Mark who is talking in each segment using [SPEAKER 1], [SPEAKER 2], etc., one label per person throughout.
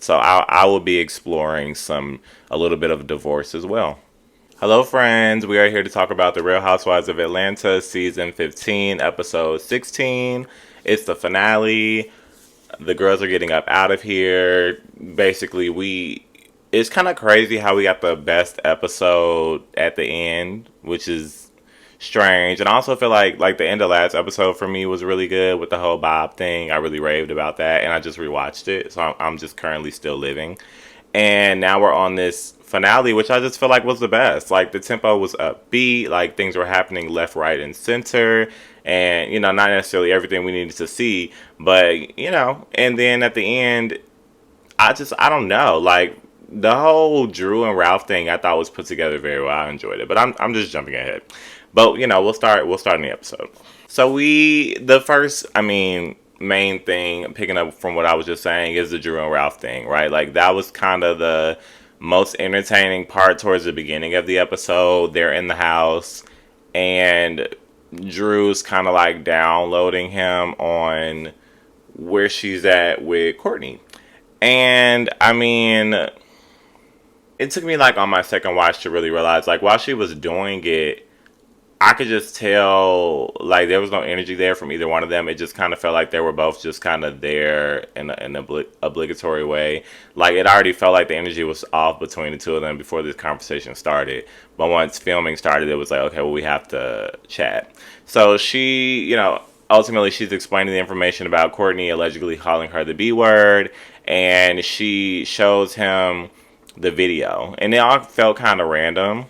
[SPEAKER 1] So I will be exploring a little bit of divorce as well. Hello, friends. We are here to talk about The Real Housewives of Atlanta, season 15, episode 16. It's the finale. The girls are getting up out of here. Basically, it's kind of crazy how we got the best episode at the end, which is strange. And I also feel like the end of last episode for me was really good with the whole Bob thing. I really raved about that, and I just rewatched it, so I'm just currently still living. And now we're on this finale, which I just feel like was the best. Like the tempo was upbeat, like things were happening left, right, and center, and not necessarily everything we needed to see, but and then at the end, I don't know, like the whole Drew and Ralph thing I thought was put together very well. I enjoyed it, but I'm just jumping ahead. But we'll start in the episode. So the first, main thing, picking up from what I was just saying, is the Drew and Ralph thing, right? Like that was kind of the most entertaining part towards the beginning of the episode. They're in the house, and Drew's kind of like downloading him on where she's at with Courtney. And it took me like on my second watch to really realize, like, while she was doing it, I could just tell like there was no energy there from either one of them. It just kind of felt like they were both just kind of there in an obligatory way. Like it already felt like the energy was off between the two of them before this conversation started. But once filming started, it was like, okay, well, we have to chat. So ultimately she's explaining the information about Courtney allegedly calling her the B word, and she shows him the video, and it all felt kind of random,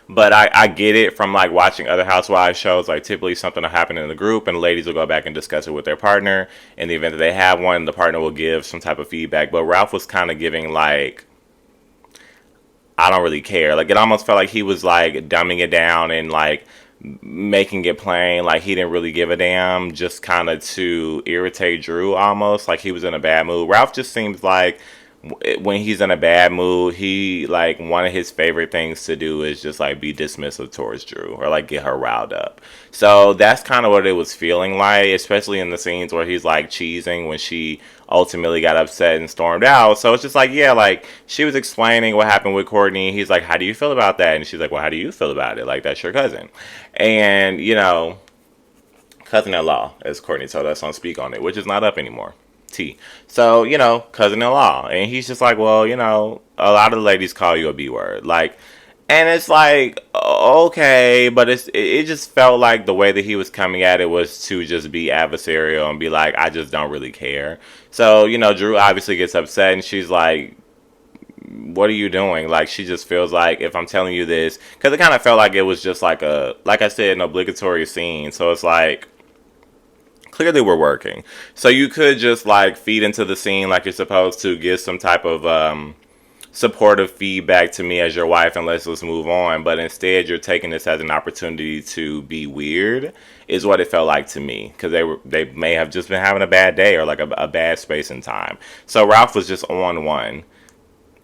[SPEAKER 1] but I get it from like watching other housewives shows. Like typically something will happen in the group and the ladies will go back and discuss it with their partner. In the event that they have one, the partner will give some type of feedback. But Ralph was kind of giving like, I don't really care. Like it almost felt like he was like dumbing it down and like making it plain. Like he didn't really give a damn, just kind of to irritate Drew almost. Like he was in a bad mood. Ralph just seems like when he's in a bad mood, he like one of his favorite things to do is just like be dismissive towards Drew or like get her riled up. So that's kind of what it was feeling like, especially in the scenes where he's like cheesing when she ultimately got upset and stormed out. So it's just like, yeah, like she was explaining what happened with Courtney. He's like, how do you feel about that? And she's like, well, how do you feel about it? Like that's your cousin. And cousin-in-law, as Courtney told us on Speak On It, which is not up anymore. T. So, cousin-in-law. And he's just like, well, a lot of the ladies call you a B word. Like, and it's like, okay, but it just felt like the way that he was coming at it was to just be adversarial and be like, I just don't really care. So, Drew obviously gets upset and she's like, what are you doing? Like, she just feels like if I'm telling you this, because it kind of felt like it was just like I said, an obligatory scene. So it's like, clearly we're working. So you could just like feed into the scene like you're supposed to, give some type of supportive feedback to me as your wife, and let's move on. But instead you're taking this as an opportunity to be weird, is what it felt like to me, because they may have just been having a bad day or like a bad space in time. So Ralph was just on one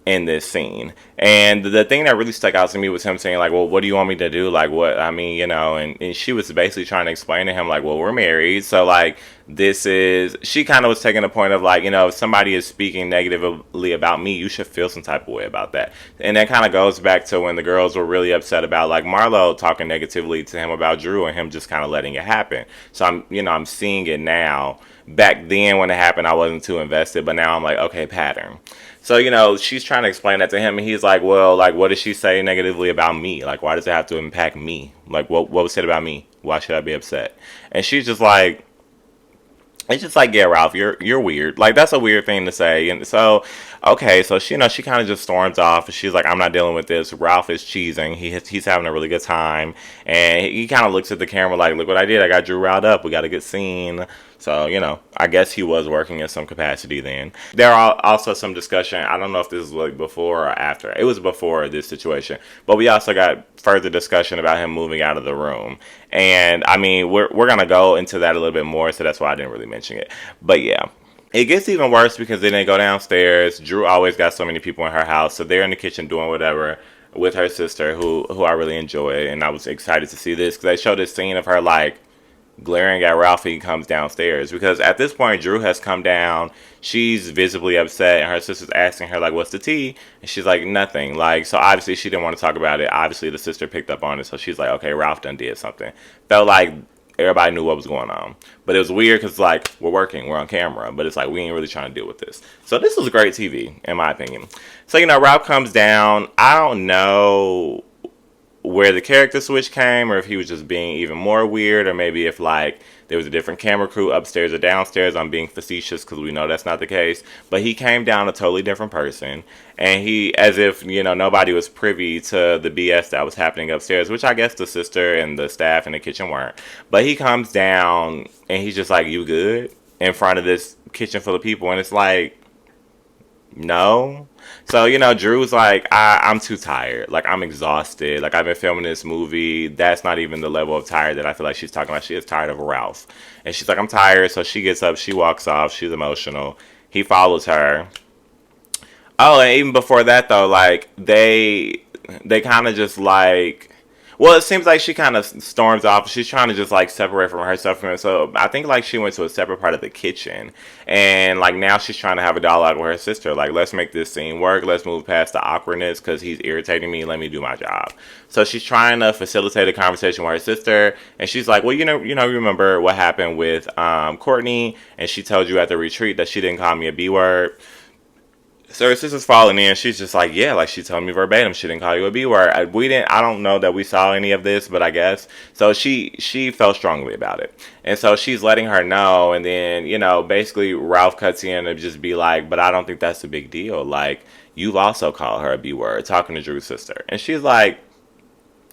[SPEAKER 1] in this scene. And the thing that really stuck out to me was him saying like, well, what do you want me to do? Like, what, and she was basically trying to explain to him like, well, we're married. So like, she kind of was taking the point of like, if somebody is speaking negatively about me, you should feel some type of way about that. And that kind of goes back to when the girls were really upset about like Marlo talking negatively to him about Drew and him just kind of letting it happen. So I'm seeing it now. Back then when it happened, I wasn't too invested, but now I'm like, okay, pattern. So, she's trying to explain that to him, and he's like, well, like, what did she say negatively about me? Like, why does it have to impact me? Like, what was said about me? Why should I be upset? And she's just like, it's just like, yeah, Ralph, you're weird. Like, that's a weird thing to say. And so, okay, so she kind of just storms off. She's like, I'm not dealing with this. Ralph is cheesing. He's having a really good time, and he kind of looks at the camera like, look what I did. I got Drew riled up. We got a good scene. So, I guess he was working in some capacity then. There are also some discussion. I don't know if this is like before or after. It was before this situation. But we also got further discussion about him moving out of the room. And, we're going to go into that a little bit more, so that's why I didn't really mention it. But, yeah. It gets even worse because then they go downstairs. Drew always got so many people in her house, so they're in the kitchen doing whatever with her sister, who I really enjoy. And I was excited to see this because they showed this scene of her, like, glaring at Ralph, he comes downstairs, because at this point Drew has come down. She's visibly upset, and her sister's asking her like, "What's the tea?" And she's like, "Nothing." Like, so obviously she didn't want to talk about it. Obviously the sister picked up on it, so she's like, "Okay, Ralph done did something." Felt like everybody knew what was going on, but it was weird because like we're working, we're on camera, but it's like we ain't really trying to deal with this. So this was great TV in my opinion. So Ralph comes down. I don't know where the character switch came, or if he was just being even more weird, or maybe if like there was a different camera crew upstairs or downstairs. I'm being facetious because we know that's not the case, but he came down a totally different person, and he, as if nobody was privy to the BS that was happening upstairs, which I guess the sister and the staff in the kitchen weren't. But he comes down and he's just like, "You good?" in front of this kitchen full of people, and it's like, no. So, Drew's like, I'm too tired. Like, I'm exhausted. Like, I've been filming this movie. That's not even the level of tired that I feel like she's talking about. She is tired of Ralph. And she's like, I'm tired. So she gets up. She walks off. She's emotional. He follows her. Oh, and even before that, though, like, they kind of just, like, well, it seems like she kind of storms off. She's trying to just like separate from herself from him. So I think like she went to a separate part of the kitchen, and like now she's trying to have a dialogue with her sister. Like, let's make this scene work. Let's move past the awkwardness because he's irritating me. Let me do my job. So she's trying to facilitate a conversation with her sister, and she's like, well, remember what happened with Courtney, and she told you at the retreat that she didn't call me a B word. So her sister's falling in. She's just like, yeah, like she told me verbatim, she didn't call you a B word. We didn't. I don't know that we saw any of this, but I guess so. She felt strongly about it, and so she's letting her know. And then basically Ralph cuts in and just be like, but I don't think that's a big deal. Like, you've also called her a B word, talking to Drew's sister, and she's like,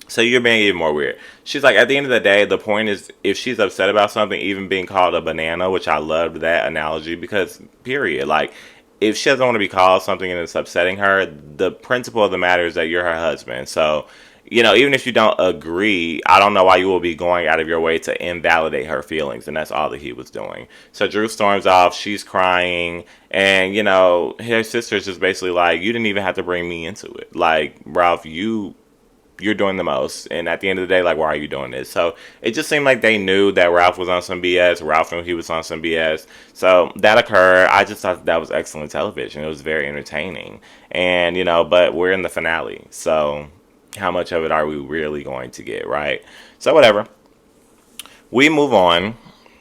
[SPEAKER 1] so you're being even more weird. She's like, at the end of the day, the point is, if she's upset about something, even being called a banana, which I loved that analogy, because period, like, if she doesn't want to be called something and it's upsetting her, the principle of the matter is that you're her husband. So, even if you don't agree, I don't know why you will be going out of your way to invalidate her feelings. And that's all that he was doing. So Drew storms off. She's crying. And, her sister's just basically like, you didn't even have to bring me into it. Like, Ralph, you're doing the most, and at the end of the day, like, why are you doing this? So it just seemed like they knew that Ralph was on some BS. Ralph knew he was on some BS. So that occurred. I just thought that was excellent television. It was very entertaining, and but we're in the finale, so how much of it are we really going to get, right? So whatever. We move on.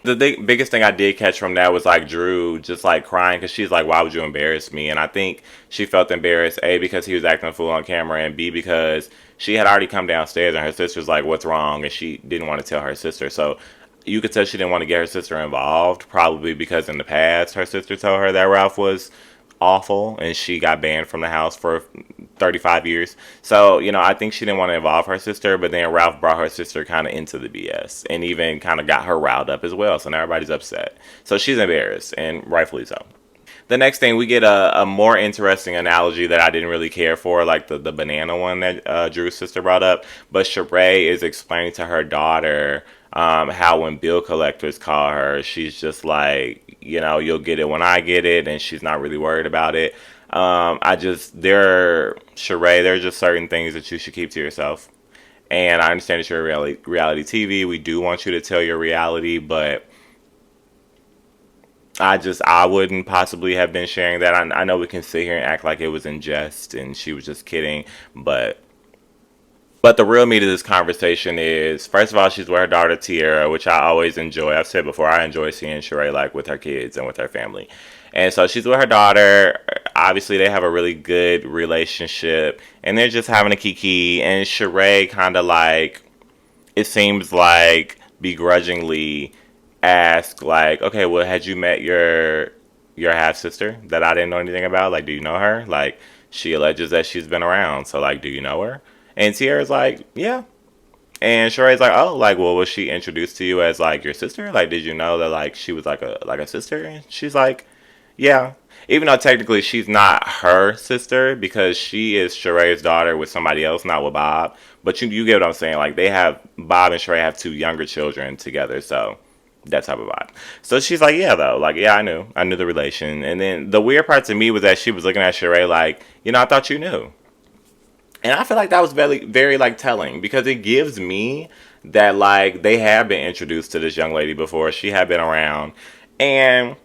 [SPEAKER 1] The biggest thing I did catch from that was like Drew just like crying because she's like, why would you embarrass me? And I think she felt embarrassed, A, because he was acting a fool on camera, and B, because she had already come downstairs and her sister's like, what's wrong? And she didn't want to tell her sister. So you could tell she didn't want to get her sister involved, probably because in the past her sister told her that Ralph was awful and she got banned from the house for 35 years. So, I think she didn't want to involve her sister, but then Ralph brought her sister kind of into the BS and even kind of got her riled up as well. So now everybody's upset. So she's embarrassed, and rightfully so. The next thing, we get a more interesting analogy that I didn't really care for, like the banana one that Drew's sister brought up. But Sheree is explaining to her daughter how when bill collectors call her, she's just like, you'll get it when I get it, and she's not really worried about it. Sheree, there are just certain things that you should keep to yourself. And I understand that you're a reality TV. We do want you to tell your reality, but I wouldn't possibly have been sharing that. I know we can sit here and act like it was in jest and she was just kidding, but the real meat of this conversation is, first of all, she's with her daughter Tiara, which I always enjoy. I've said before, I enjoy seeing Sheree like with her kids and with her family. And so she's with her daughter. Obviously, they have a really good relationship, and they're just having a kiki. And Sheree kind of like, it seems like begrudgingly ask like, okay, well, had you met your half sister that I didn't know anything about? Like, do you know her? Like, she alleges that she's been around, so like, do you know her? And Tiara's like, yeah. And Sheree's like, oh, like, well, was she introduced to you as like your sister? Like, did you know that like she was like a sister? And she's like, yeah. Even though technically she's not her sister because she is Sheree's daughter with somebody else, not with Bob. But you get what I'm saying. Like, Bob and Sheree have two younger children together, so that type of vibe. So she's like, yeah, though. Like, yeah, I knew the relation. And then the weird part to me was that she was looking at Sheree like, I thought you knew. And I feel like that was very, very like telling because it gives me that like they have been introduced to this young lady before. She had been around, and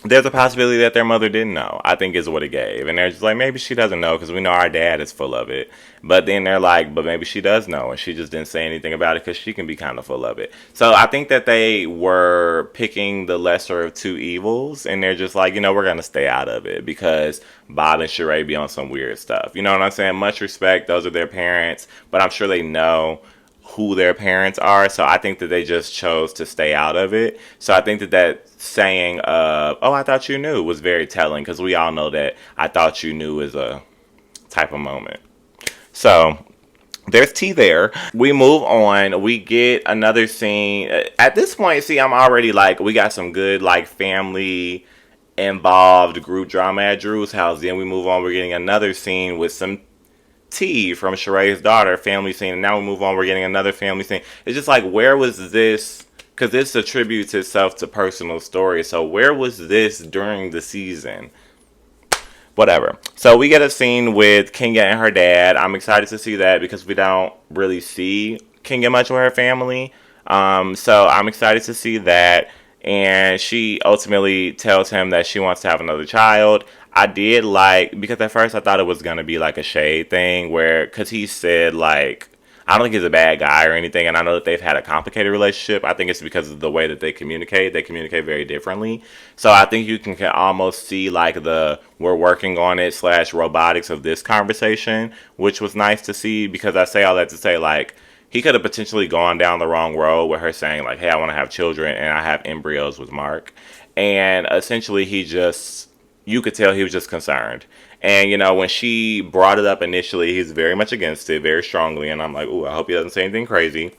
[SPEAKER 1] there's a possibility that their mother didn't know, I think is what it gave. And they're just like, maybe she doesn't know because we know our dad is full of it. But then they're like, but maybe she does know and she just didn't say anything about it because she can be kind of full of it. So I think that they were picking the lesser of two evils, and they're just like, we're going to stay out of it because Bob and Sheree be on some weird stuff. You know what I'm saying? Much respect. Those are their parents, but I'm sure they know who their parents are. So I think that they just chose to stay out of it. So I think that that saying of, oh, I thought you knew was very telling because we all know that I thought you knew is a type of moment. So there's tea there. We move on. We get another scene. At this point, see, I'm already like, we got some good like family involved group drama at Drew's house. Then we move on. We're getting another scene with some T from Sheree's daughter, family scene, and now we move on. We're getting another family scene. It's just like, where was this? Because this attributes itself to personal stories. So where was this during the season? Whatever. So we get a scene with Kenya and her dad. I'm excited to see that because we don't really see Kenya much with her family. So I'm excited to see that. And she ultimately tells him that she wants to have another child. I did like, because at first I thought it was going to be like a shade thing where, because he said like, I don't think he's a bad guy or anything, and I know that they've had a complicated relationship. I think it's because of the way that they communicate. They communicate very differently. So I think you can almost see like the we're working on it / robotics of this conversation, which was nice to see, because I say all that to say like he could have potentially gone down the wrong road with her saying like, hey, I want to have children and I have embryos with Mark. And essentially you could tell he was just concerned. And, when she brought it up initially, he's very much against it, very strongly. And I'm like, ooh, I hope he doesn't say anything crazy.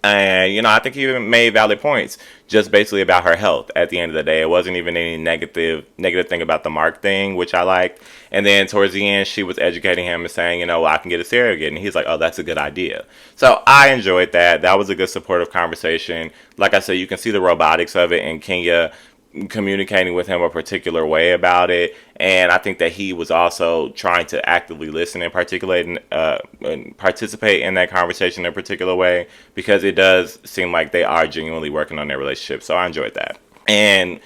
[SPEAKER 1] And, I think he even made valid points just basically about her health at the end of the day. It wasn't even any negative thing about the Mark thing, which I liked. And then towards the end, she was educating him and saying, well, I can get a surrogate. And he's like, oh, that's a good idea. So I enjoyed that. That was a good supportive conversation. Like I said, you can see the robotics of it, and Kenya communicating with him a particular way about it, and I think that he was also trying to actively listen and and participate in that conversation in a particular way, because it does seem like they are genuinely working on their relationship. So I enjoyed that. And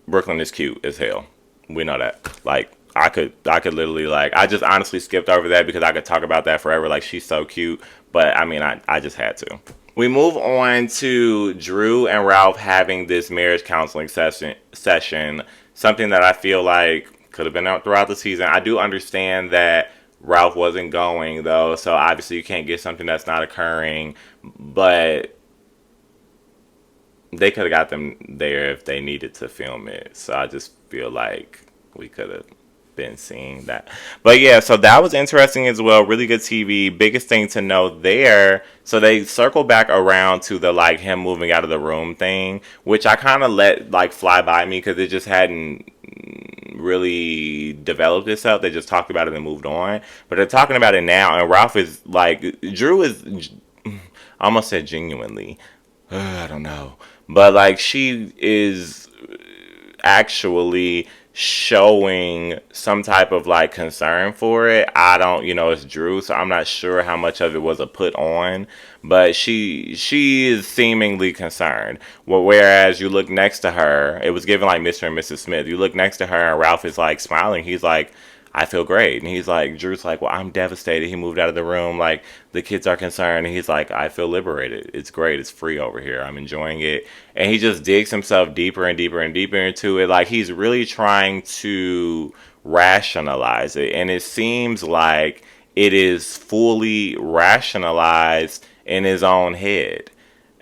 [SPEAKER 1] Brooklyn is cute as hell. We know that. Like, I could literally, like, I just honestly skipped over that because I could talk about that forever. Like, she's so cute, but I mean, I just had to. We move on to Drew and Ralph having this marriage counseling session, something that I feel like could have been out throughout the season. I do understand that Ralph wasn't going, though, so obviously you can't get something that's not occurring, but they could have got them there if they needed to film it. So I just feel like we could have been seeing that. But yeah, so that was interesting as well. Really good TV. Biggest thing to know there, so they circle back around to the like him moving out of the room thing, which I kind of let like fly by me because it just hadn't really developed itself. They just talked about it and moved on. But they're talking about it now, and Ralph is like, Drew is, I almost said genuinely, I don't know, but like she is actually showing some type of like concern for it. I don't, it's Drew, so I'm not sure how much of it was a put on, but she is seemingly concerned. Well, whereas you look next to her, it was given like Mr. and Mrs. Smith. You look next to her and Ralph is like smiling. He's like, I feel great. And he's like, Drew's like, well, I'm devastated. He moved out of the room. Like, the kids are concerned. And he's like, I feel liberated. It's great. It's free over here. I'm enjoying it. And he just digs himself deeper and deeper and deeper into it. Like, he's really trying to rationalize it. And it seems like it is fully rationalized in his own head.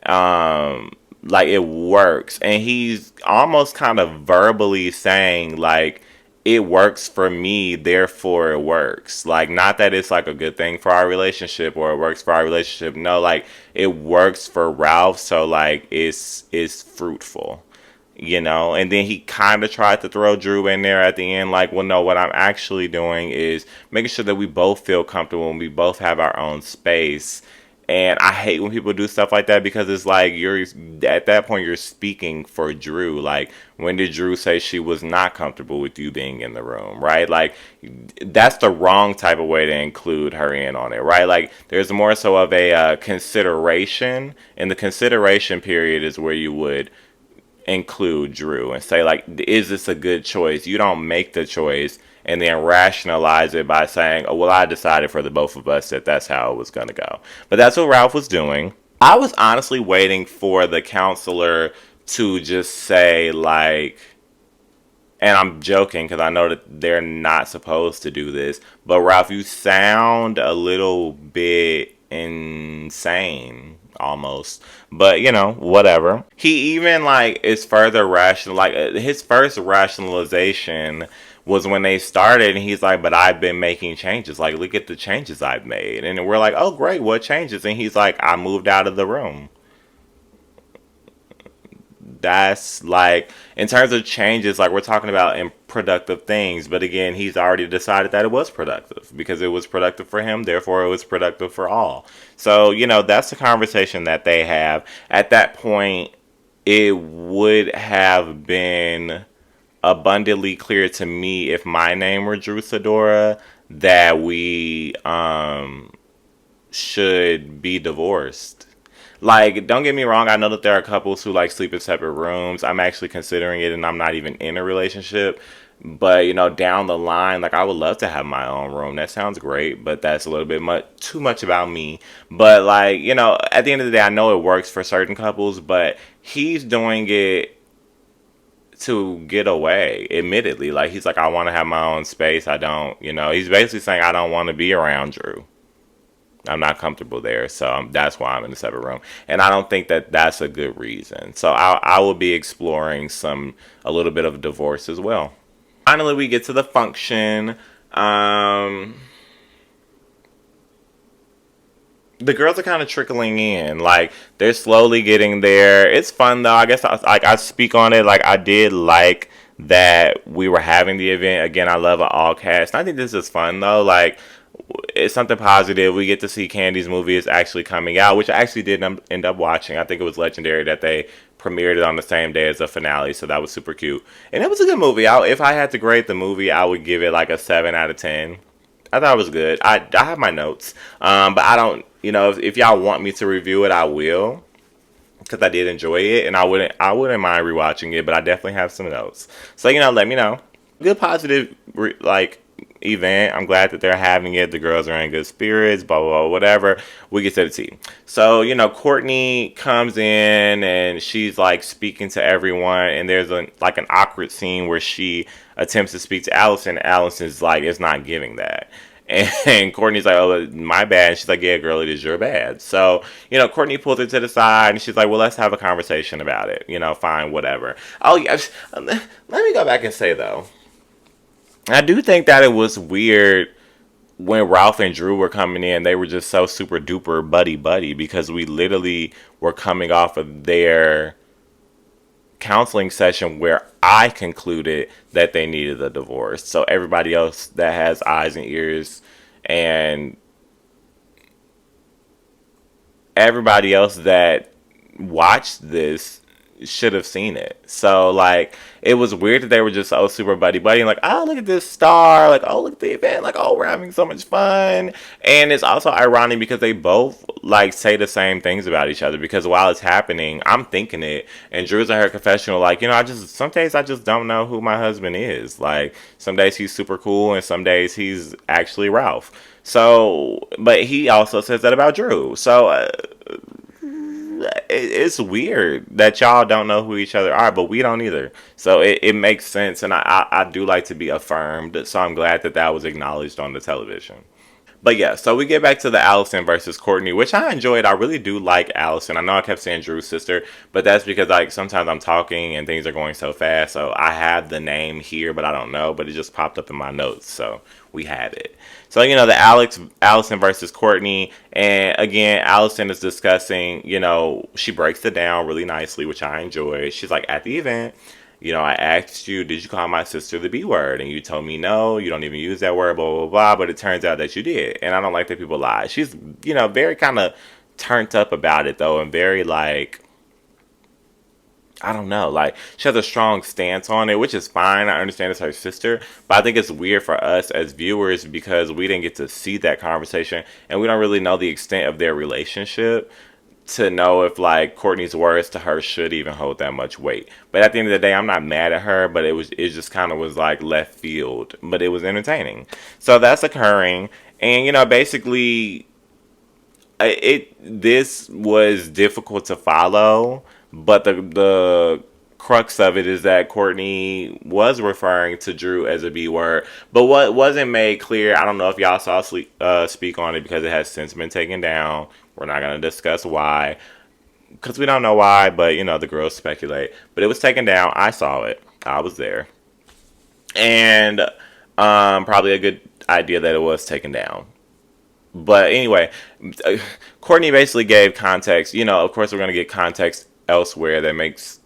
[SPEAKER 1] Like, it works. And he's almost kind of verbally saying, like, it works for me, therefore it works. Like, not that it's like a good thing for our relationship or it works for our relationship. No, like, it works for Ralph, so like it's fruitful, And then he kind of tried to throw Drew in there at the end, like, well, no, what I'm actually doing is making sure that we both feel comfortable and we both have our own space. And I hate when people do stuff like that because it's like you're at that point you're speaking for Drew. Like, when did Drew say she was not comfortable with you being in the room, right? Like, that's the wrong type of way to include her in on it, right? Like, there's more so of a consideration, and the consideration period is where you would include Drew and say, like, is this a good choice? You don't make the choice and then rationalize it by saying, oh, well, I decided for the both of us that that's how it was going to go. But that's what Ralph was doing. I was honestly waiting for the counselor to just say, like, and I'm joking because I know that they're not supposed to do this, but Ralph, you sound a little bit insane almost. But whatever. He even like is further rational. Like his first rationalization was when they started, and he's like, "But I've been making changes. Like, look at the changes I've made." And we're like, "Oh, great, what changes?" And he's like, "I moved out of the room." That's like, in terms of changes, like we're talking about in productive things, but again, he's already decided that it was productive because it was productive for him, therefore it was productive for all. So that's the conversation that they have. At that point, it would have been abundantly clear to me, if my name were Drew Sidora, that we should be divorced. Like, don't get me wrong, I know that there are couples who like sleep in separate rooms. I'm actually considering it, and I'm not even in a relationship. But down the line, like, I would love to have my own room. That sounds great, but that's a little bit too much about me. But like, at the end of the day, I know it works for certain couples, but he's doing it to get away. Admittedly, like, he's like, I want to have my own space. I don't, he's basically saying I don't want to be around Drew. I'm not comfortable there, so that's why I'm in a separate room. And I don't think that that's a good reason. So I will be exploring a little bit of divorce as well. Finally, we get to the function. The girls are kind of trickling in. Like, they're slowly getting there. It's fun though. I guess I speak on it. Like, I did like that we were having the event again. I love an all cast. I think this is fun though. Like, it's something positive. We get to see Candy's movie is actually coming out, which I actually did end up watching. I think it was legendary that they premiered it on the same day as the finale, so that was super cute. And it was a good movie. If I had to grade the movie, I would give it like a 7 out of 10. I thought it was good. I have my notes, but I don't. If y'all want me to review it, I will, because I did enjoy it, and I wouldn't mind rewatching it. But I definitely have some notes. So let me know. Good positive event. I'm glad that they're having it. The girls are in good spirits. Blah blah blah. Whatever. We get to the tea. So Courtney comes in and she's like speaking to everyone, and there's an awkward scene where she attempts to speak to Allison. Allison's like, it's not giving that. And Courtney's like, oh, my bad. And she's like, yeah, girl, it is your bad. So, Courtney pulls her to the side and she's like, well, let's have a conversation about it. Fine, whatever. Oh, yes. Let me go back and say, though, I do think that it was weird when Ralph and Drew were coming in. They were just so super duper buddy buddy because we literally were coming off of their counseling session where I concluded that they needed a divorce. So everybody else that has eyes and ears and everybody else that watched this should have seen it. So like, it was weird that they were just so super buddy buddy and like, oh, look at this star, like, oh, look at the event, like, oh, we're having so much fun. And it's also ironic because they both like say the same things about each other, because while it's happening, I'm thinking it, and Drew's in her confessional like, some days I just don't know who my husband is. Like, some days he's super cool and some days he's actually Ralph. So, but he also says that about Drew. So it's weird that y'all don't know who each other are, but we don't either. So it makes sense, and I do like to be affirmed. So I'm glad that was acknowledged on the television. But yeah, so we get back to the Allison versus Courtney, which I enjoyed. I really do like Allison. I know I kept saying Drew's sister, but that's because like sometimes I'm talking and things are going so fast. So I have the name here, but I don't know. But it just popped up in my notes, so we had it. So the Allison versus Courtney, and again, Allison is discussing. She breaks it down really nicely, which I enjoy. She's like, at the event, I asked you, did you call my sister the B word? And you told me no, you don't even use that word, blah, blah, blah. But it turns out that you did. And I don't like that people lie. She's, very kind of turned up about it though, and very like, I don't know, like she has a strong stance on it, which is fine. I understand it's her sister, but I think it's weird for us as viewers because we didn't get to see that conversation and we don't really know the extent of their relationship to know if like Courtney's words to her should even hold that much weight. But at the end of the day, I'm not mad at her, but it just kind of was like left field, but it was entertaining. So that's occurring, and basically it this was difficult to follow, but the crux of it is that Courtney was referring to Drew as a B word. But what wasn't made clear, I don't know if y'all saw speak on it because it has since been taken down. We're not going to discuss why because we don't know why, but the girls speculate. But it was taken down. I saw it. I was there. And probably a good idea that it was taken down. But anyway, Courtney basically gave context. Of course, we're going to get context elsewhere that makes,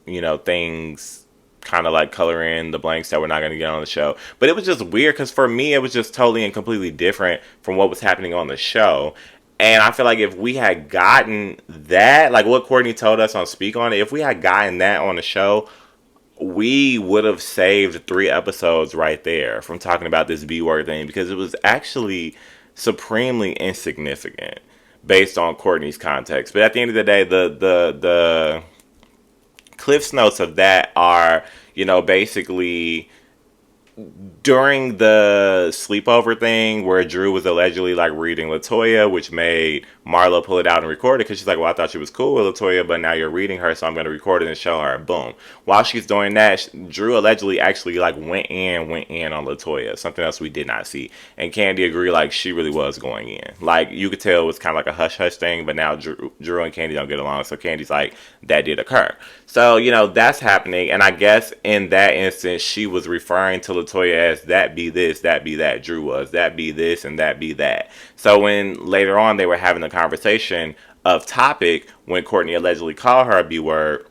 [SPEAKER 1] things kind of like color in the blanks that we're not going to get on the show. But it was just weird because for me, it was just totally and completely different from what was happening on the show. And I feel like if we had gotten that, like what Courtney told us on Speak On It, if we had gotten that on the show, we would have saved 3 episodes right there from talking about this B word thing because it was actually supremely insignificant based on Courtney's context. But at the end of the day, the Cliff's notes of that are, basically during the sleepover thing where Drew was allegedly like reading LaToya, which made Marlo pull it out and record it because she's like, well, I thought she was cool with LaToya, but now you're reading her, so I'm going to record it and show her. Boom. While she's doing that, Drew allegedly actually like went in on LaToya, something else we did not see. And Candy agreed like she really was going in. Like you could tell it was kind of like a hush hush thing, but now Drew and Candy don't get along, so Candy's like, that did occur. So, that's happening, and I guess in that instance, she was referring to LaToya as that be this, that be that. Drew was, that be this, and that be that. So when later on they were having the conversation of topic, when Courtney allegedly called her a B word,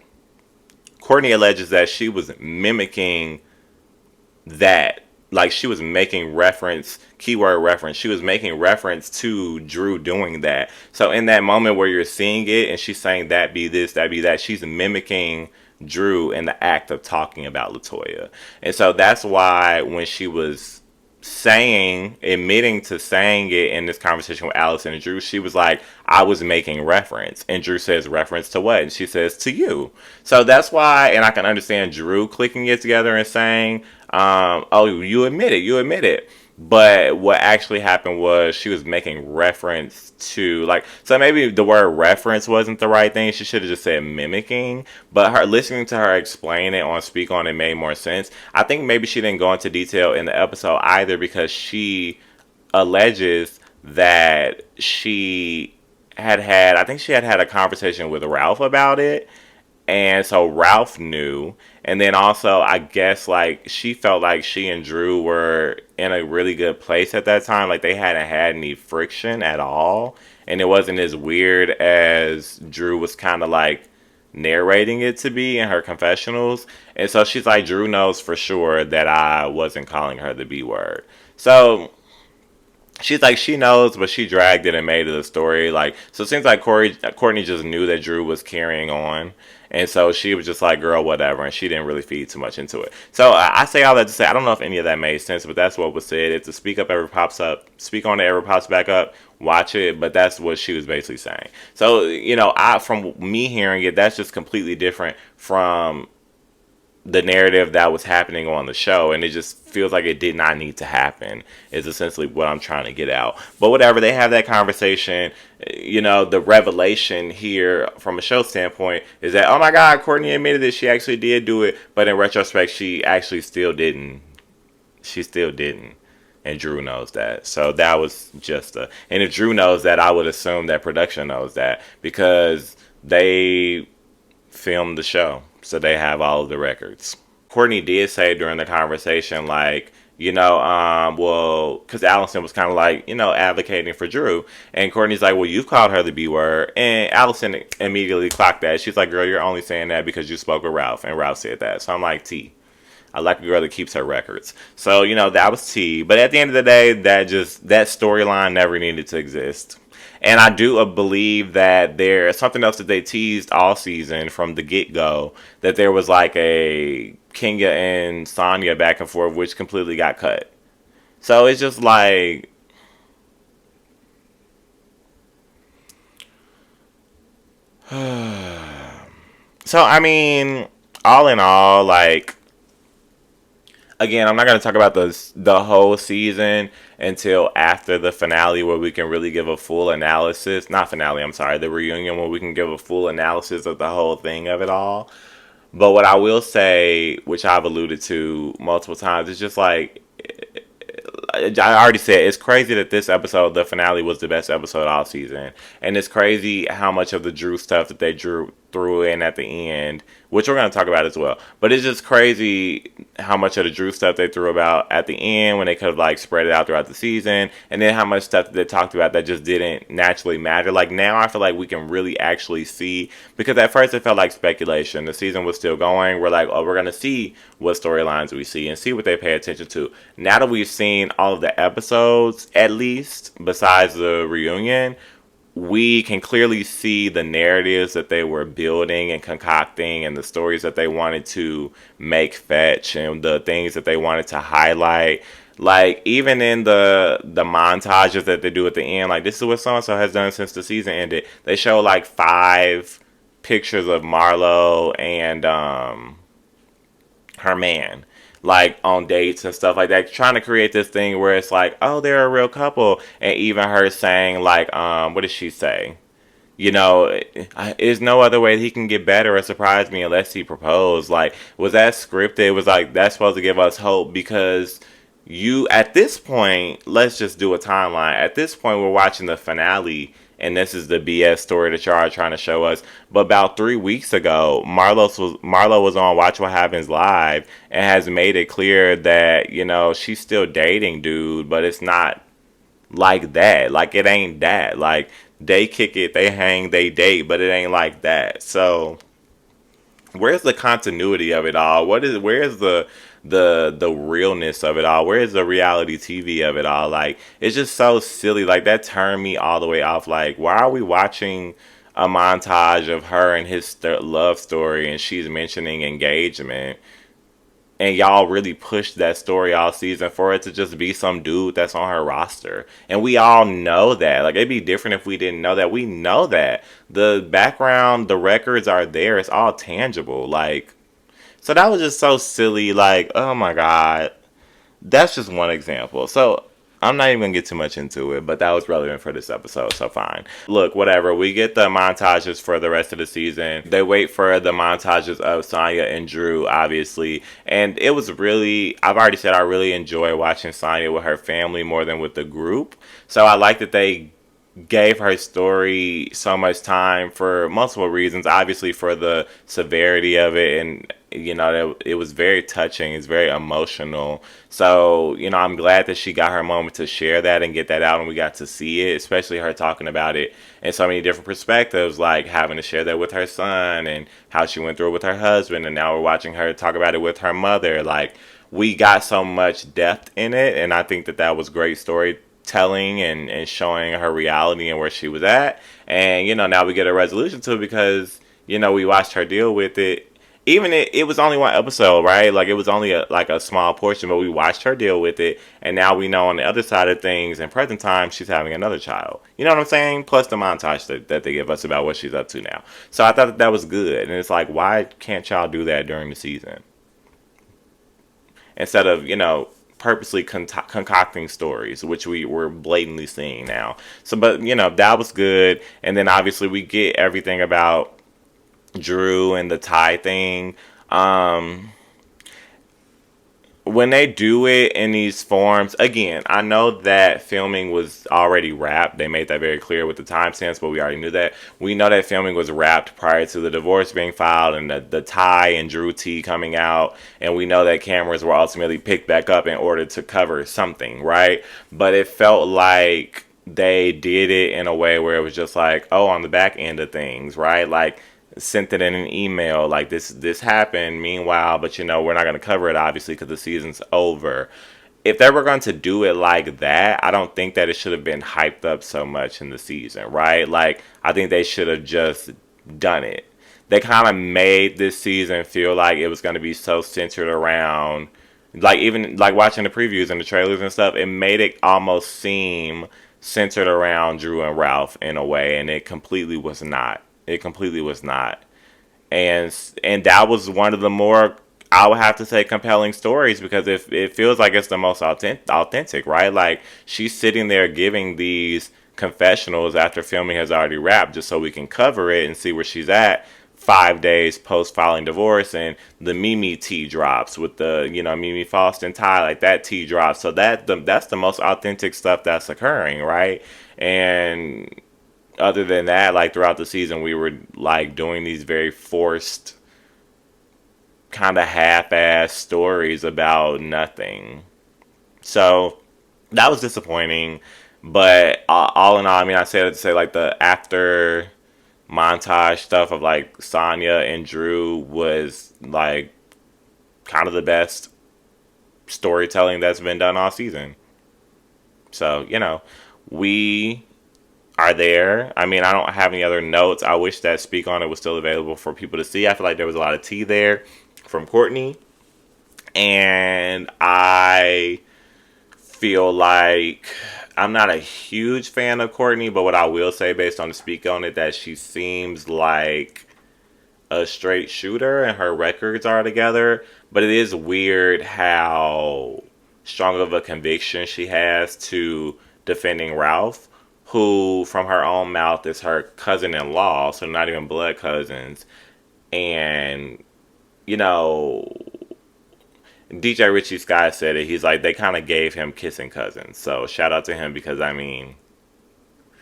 [SPEAKER 1] Courtney alleges that she was mimicking that. Like she was making reference, keyword reference. She was making reference to Drew doing that. So in that moment where you're seeing it and she's saying that be this, that be that, she's mimicking Drew in the act of talking about LaToya. And so that's why when she was admitting to saying it in this conversation with Allison and Drew, she was like, I was making reference. And Drew says, reference to what? And she says, to you. So that's why, and I can understand Drew clicking it together and saying, oh, you admit it. But what actually happened was she was making reference to, like, so maybe the word reference wasn't the right thing. She should have just said mimicking. But her listening to her explain it on Speak On It made more sense. I think maybe she didn't go into detail in the episode either because she alleges that I think she had a conversation with Ralph about it. And so Ralph knew. And then also, I guess, like, she felt like she and Drew were in a really good place at that time. Like, they hadn't had any friction at all. And it wasn't as weird as Drew was kind of, like, narrating it to be in her confessionals. And so she's like, Drew knows for sure that I wasn't calling her the B word. So she's like, she knows, but she dragged it and made it a story. Like, so it seems like Courtney just knew that Drew was carrying on. And so she was just like, girl, whatever. And she didn't really feed too much into it. So I say all that to say, I don't know if any of that made sense, but that's what was said. If the Speak On It ever pops back up, watch it. But that's what she was basically saying. So, from me hearing it, that's just completely different from the narrative that was happening on the show, and it just feels like it did not need to happen is essentially what I'm trying to get out. But whatever, they have that conversation. The revelation here from a show standpoint is that, oh my God, Courtney admitted that she actually did do it, but in retrospect she actually still didn't. And Drew knows that. So that was just and if Drew knows that, I would assume that production knows that because they filmed the show. So they have all of the records. Courtney did say during the conversation, like, well, because Allison was kind of like, advocating for Drew. And Courtney's like, well, you've called her the B word. And Allison immediately clocked that. She's like, girl, you're only saying that because you spoke with Ralph. And Ralph said that. So I'm like, T. I like a girl that keeps her records. So, that was T. But at the end of the day, that storyline never needed to exist. And I do believe that there's something else that they teased all season from the get go, that there was like a Kenya and Sonya back and forth, which completely got cut. So it's just like, so I mean, all in all, like, again, I'm not going to talk about the whole season until after the finale, where we can really give a full analysis. Not finale, I'm sorry, the reunion, where we can give a full analysis of the whole thing of it all. But what I will say, which I've alluded to multiple times, is just like, I already said, it's crazy that this episode, the finale, was the best episode all season, and it's crazy how much of the Drew stuff that they drew threw in at the end, which we're going to talk about as well. But it's just crazy how much of the Drew stuff they threw about at the end, when they could have like spread it out throughout the season, and then how much stuff that they talked about that just didn't naturally matter. Like, now I feel like we can really actually see, because at first it felt like speculation. The season was still going. We're like, oh, we're going to see what storylines we see and see what they pay attention to. Now that we've seen all of the episodes, at least besides the reunion, we can clearly see the narratives that they were building and concocting, and the stories that they wanted to make fetch, and the things that they wanted to highlight. Like, even in the montages that they do at the end, like, this is what so and so has done since the season ended. They show like 5 pictures of Marlo and her man, like, on dates and stuff like that, trying to create this thing where it's like, oh, they're a real couple. And even her saying, like, what did she say? You know, there's no other way that he can get better or surprise me unless he proposed. Like, was that scripted? It was like, that's supposed to give us hope, because you, at this point, let's just do a timeline. At this point, we're watching the finale, and this is the BS story that y'all are trying to show us. But about 3 weeks ago, Marlo was on Watch What Happens Live, and has made it clear that, you know, she's still dating dude, but it's not like that. Like, it ain't that. Like, they kick it, they hang, they date, but it ain't like that. So where's the continuity of it all? Where's the realness of it all? Where's the reality TV of it all? Like, it's just so silly. Like, that turned me all the way off. Like, why are we watching a montage of her and his love story, and she's mentioning engagement, and y'all really pushed that story all season for it to just be some dude that's on her roster? And we all know that. Like, it'd be different if we didn't know that. We know that. The background, the records are there. It's all tangible. Like, so that was just so silly. Like, oh my God. That's just one example. So I'm not even going to get too much into it, but that was relevant for this episode, so fine. Look, whatever. We get the montages for the rest of the season. They wait for the montages of Sonya and Drew, obviously. And it was really, I've already said, I really enjoy watching Sonya with her family more than with the group. So I like that they gave her story so much time for multiple reasons. Obviously, for the severity of it, and you know, it was very touching. It's very emotional. So, you know, I'm glad that she got her moment to share that and get that out, and we got to see it, especially her talking about it in so many different perspectives, like having to share that with her son, and how she went through it with her husband, and now we're watching her talk about it with her mother. Like, we got so much depth in it, and I think that that was great storytelling, and showing her reality and where she was at. And, you know, now we get a resolution to it, because, you know, we watched her deal with it. Even it was only one episode, right? Like, it was only a small portion, but we watched her deal with it, and now we know on the other side of things, in present time, she's having another child. You know what I'm saying? Plus the montage that they give us about what she's up to now. So I thought that was good, and it's like, why can't y'all do that during the season? Instead of, you know, purposely concocting stories, which we were blatantly seeing now. So, but, you know, that was good. And then obviously we get everything about Drew and the tie thing. When they do it in these forms, again, I know that filming was already wrapped. They made that very clear with the timestamps, but we already knew that. We know that filming was wrapped prior to the divorce being filed, and the tie and Drew T coming out. And we know that cameras were ultimately picked back up in order to cover something, right? But it felt like they did it in a way where it was just like, oh, on the back end of things, right? Like, sent it in an email, like, this happened meanwhile, but, you know, we're not going to cover it, obviously, because the season's over. if they were going to do it like that, I don't think that it should have been hyped up so much in the season, right? Like, I think they should have just done it. They kind of made this season feel like it was going to be so centered around, like, even like watching the previews and the trailers and stuff, it made it almost seem centered around Drew and Ralph in a way, and it completely was not. It completely was not. And that was one of the more, I would have to say, compelling stories, because it feels like it's the most authentic, right? Like, she's sitting there giving these confessionals after filming has already wrapped, just so we can cover it and see where she's at 5 days post filing divorce, and the Mimi tea drops with the, Mimi Faust and Ty, like that tea drops. So that's the most authentic stuff that's occurring, right? And other than that, like throughout the season, we were like doing these very forced, kind of half-ass stories about nothing. So that was disappointing. But all in all, I mean, I said to say like the after montage stuff of like Sonya and Drew was like kind of the best storytelling that's been done all season. So, we are there. I mean, I don't have any other notes. I wish that Speak On It was still available for people to see. I feel like there was a lot of tea there from Courtney. And I feel like I'm not a huge fan of Courtney, but what I will say based on the Speak On It, that she seems like a straight shooter and her records are together. But it is weird how strong of a conviction she has to defending Ralph, who from her own mouth is her cousin-in-law, so not even blood cousins. And, you know, DJ Richie Sky said it. He's like, they kind of gave him kissing cousins. So shout out to him, because, I mean,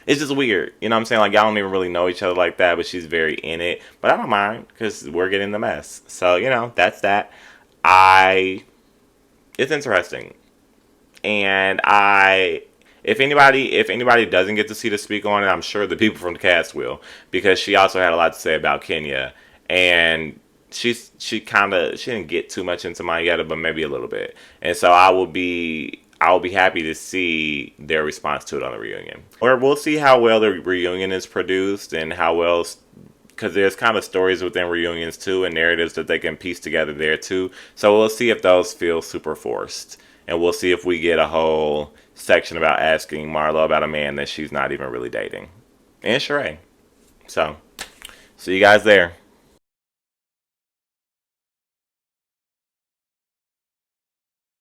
[SPEAKER 1] it's just weird. You know what I'm saying? Like, y'all don't even really know each other like that, but she's very in it. But I don't mind, because we're getting the mess. So, that's that. It's interesting. And if anybody doesn't get to see the Speak On It, I'm sure the people from the cast will, because she also had a lot to say about Kenya, and she didn't get too much into Mayetta, but maybe a little bit. And so I will be happy to see their response to it on the reunion. Or we'll see how well the reunion is produced, and how well, because there's kind of stories within reunions too, and narratives that they can piece together there too. So we'll see if those feel super forced. And we'll see if we get a whole section about asking Marlo about a man that she's not even really dating. And Sheree. So, see you guys there.